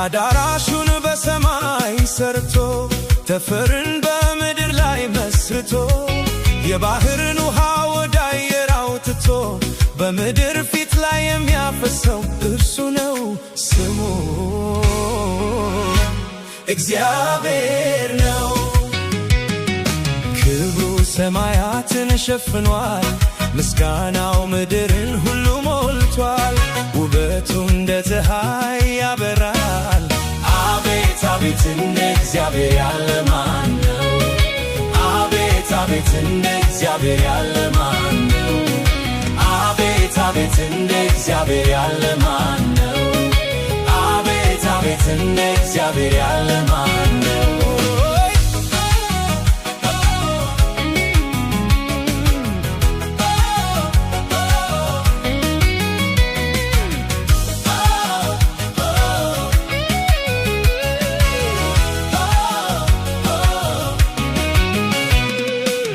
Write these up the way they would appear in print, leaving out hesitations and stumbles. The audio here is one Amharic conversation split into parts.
አዳራሹን በሰማይ ሰርቶ ተፈርን በምድር ላይ መስርቶ የባህርን ውሃ ወደ አየር አውጥቶ በምድር ፊት ላይ የሚያፈሰው እርሱ ነው ስሙ እግዚአብሔር ነው። ክብሩ ሰማያትን ሸፍኗል፣ ምስጋናው ምድርን ሁሉ ሞልቷል። ውበቱ እንደ ፀሐይ ያበራል። አቤት አቤት እንደ እግዚአብሔር ያለ ማን ነው? አቤት አቤት እንደ እግዚአብሔር ያለ ማን ነው? አቤት አቤት እንደ እግዚአብሔር ያለ ማን ነው? አቤት አቤት እንደ እግዚአብሔር ያለ ማን ነው?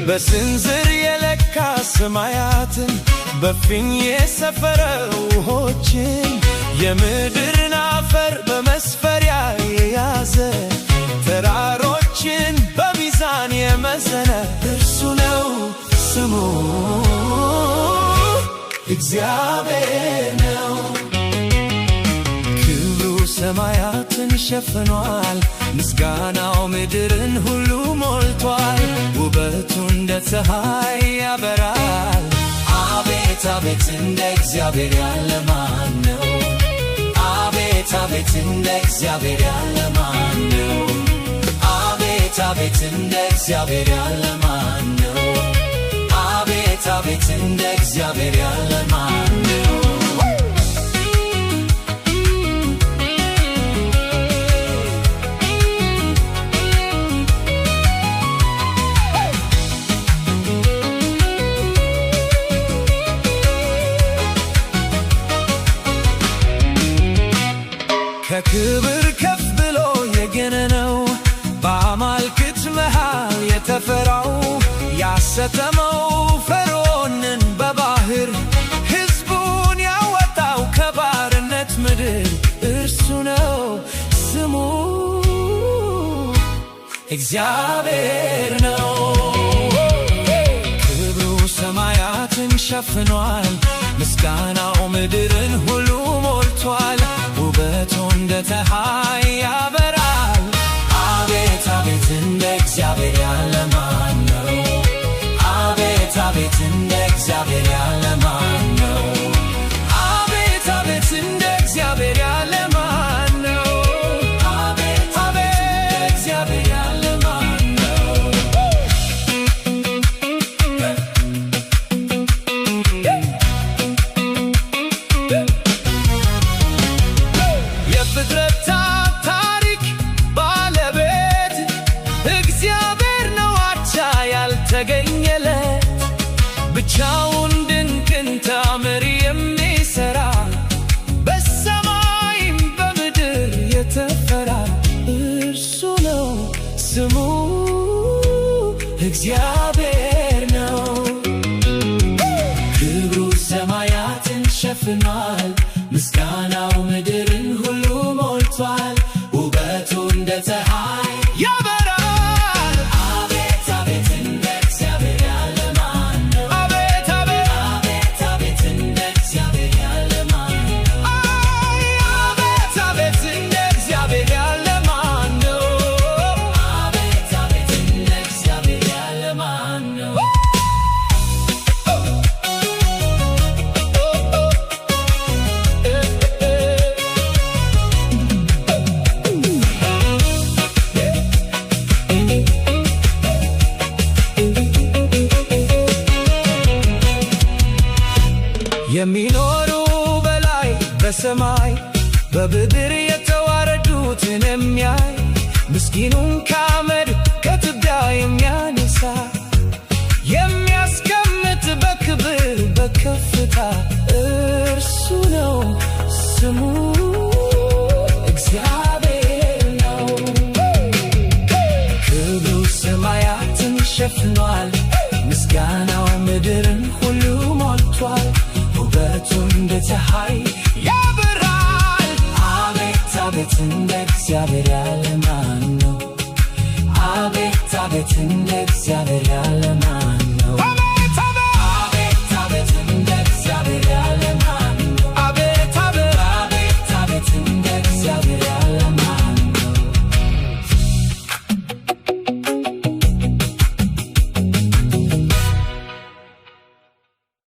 በስንዝር የለካ ሰማያትን በፊኝ የሰፈረ ውሆችን የምድርን አፈር በመስፈሪያ የያዘ ተራሮችን በሚዛን የመዘነ እርሱ ነው ስሙ እግዚአብሔር ነው። ክብሩ ሰማያትን ሸፍኗል፣ ምስጋናው ምድርን ሁሉ ሞልቷል። ውበቱ እንደ ፀሐይ ያበራል። አቤት አቤት እንደ እግዚአብሔር ያለ ማን ነው? አቤት አቤት እንደ እግዚአብሔር ያለ ማን ነው? አቤት አቤት እንደ እግዚአብሔር ያለ ማን ነው? አቤት አቤት እንደ እግዚአብሔር ያለ ማን ነው? ከክብር ከፍ ብሎ የገነነው በአማልክት መሃል የተፈራው ያሰተመው ፈርዖንን በባህር ሕዝቡን ያወጣው ከባርነት ምድር እርሱ ነው ስሙ እግዚአብሔር ነው። ክብሩ ሰማያትን ሸፍኗል፣ ምስጋናው ምድርን ሁሉ ሞልቷል። ውበቱ እንደ ፀሐይ ያበራል። አቤት አቤት እንደ እግዚአብሔር ያለ ማን ነው? አቤት አቤት እንደ እግዚአብሔር ያለ ማን ነው? አቤት አቤት እንደ እግዚአብሔር ያለ ማን ነው? አቤት አቤት እንደ እግዚአብሔር ያለ ማን ነው? የፍጥረታት ታሪክ ባለቤት እግዚአብሔር ነው አቻ ያልተገኘለት ብቻውን ድንቅን ታምር የሚሠራ በሰማይም በምድር የተፈራ እርሱ ነው ስሙ እግዚአብሔር ነው። ክብሩ ሰማያትን ሸፍኗል፣ ምስጋናው ምድርን ሁሉ ሞልቷል። ውበቱ እንደ ፀሐይ ያበራል። አቤት አቤት እንደ እግዚአብሔር ያለ ማን ነው? አቤት አቤት አቤት አቤት እንደ እግዚአብሔር ያለ ማን ነው? አቤት አቤት እንደ እግዚአብሔር ያለ ማን ነው? አቤት አቤት እንደ እግዚአብሔር ያለ ማን ነው? የሚኖሩ በላይ በሰማይ በምድር የተዋረዱትን የሚያይ ምስኪኑን ከአመድ ከትቢያ የሚያነሳ የሚያስቀምጥ በክብር በከፍታ እርሱ ነው ስሙ እግዚአብሔር ነው። ክብሩ ሰማያትን ሸፍኗል፣ ምስጋናው ምድርን ሁሉ ሞልቷል። ውበቱ እንደ ፀሐይ ያበራል። አቤት አቤት እንደ እግዚአብሔር ያለ ማን ነው? አቤት አቤት እንደ እግዚአብሔር ያለ ማን ነው?